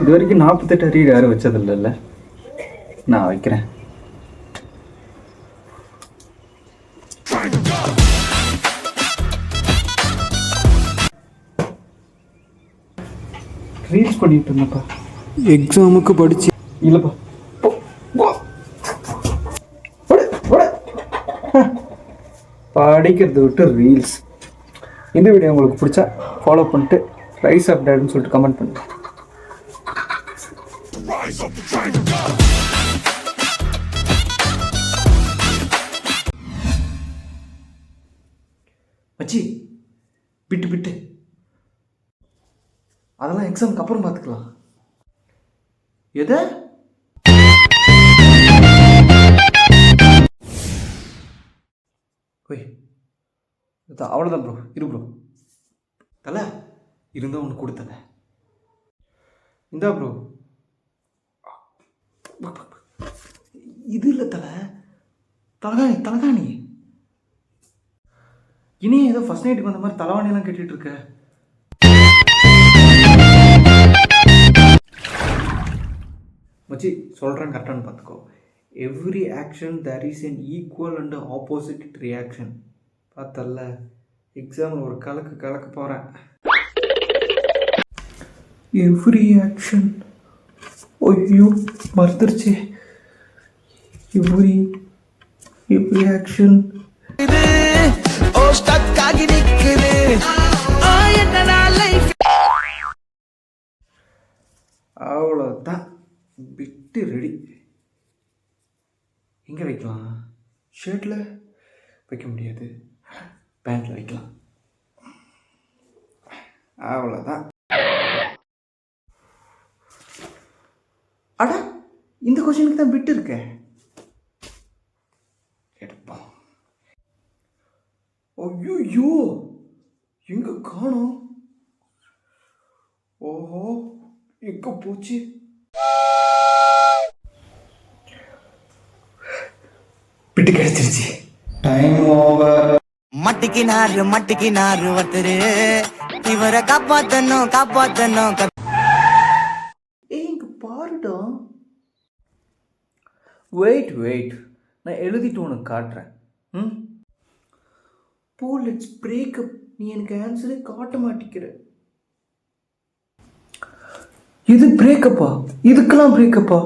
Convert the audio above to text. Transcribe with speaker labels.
Speaker 1: இது வரைக்கும் 48 அரியர் யாரும் வச்சதில்லைல்ல. நான் வைக்கிறேன். ரீல்ஸ் பண்ணிட்டு இருந்தப்பா. எக்ஸாமுக்கு படிச்சு இல்லைப்பா. படிக்கிறது விட்டு ரீல்ஸ். இந்த வீடியோ உங்களுக்கு பிடிச்சா ஃபாலோ பண்ணிட்டு ரைஸ் ஆஃப் டேட்னு சொல்லிட்டு கமெண்ட் பண்ணுங்க. மச்சி பிட்டு அதெல்லாம் எக்ஸாமுக்கு அப்புறம் பார்த்துக்கலாம். எதை ஓய் அவ்வளோதான் ப்ரோ. இரு ப்ரோ, தலை இருந்தால் ஒன்று கொடுத்தல. இந்தா ப்ரோ. இது இல்லை தலை, தலகாணி. இனி ஏதோ ஃபர்ஸ்ட் நைட்டுக்கு வந்த மாதிரி தலைவாணியெல்லாம் கேட்டுட்டு இருக்க. மச்சி சொல்கிறேன், கரெக்டானு பார்த்துக்கோ. Every action there is an equal and opposite reaction. பார்த்தல்ல, எக்ஸாமில் ஒரு கலக்க போகிறேன். எவ்ரி ஆக்ஷன், ஐயோ மறந்துருச்சு. எவ்ரி ஆக்ஷன் அவ்வளோதான். பிட்டு ரெடி. எங்கே வைக்கலாம்? ஷர்ட்டில் வைக்க முடியாது, பேண்ட்டில் வைக்கலாம். அவ்வளோதான். அடா, இந்த கொஸ்டினுக்கு தான் பிட்டு இருக்க. எடுப்போம். ஐயோ எங்க காணோம்? ஓஹோ, எங்க போச்சு? பிட்டு கிடைச்சிருச்சு. Time over. மட்டிக்கினாரு ஒருத்தரு, இவரை காப்பாத்தணும். இங்க பாருடா. வெயிட், நான் எழுதிட்டு உனக்கு காட்டுறேன். போ, லெட்ஸ் பிரேக்கப். நீ எனக்கு ஆன்சரே காட்ட மாட்டேங்கிற. இது பிரேக்கப்பா? இதுக்கெல்லாம் பிரேக்கப்பா?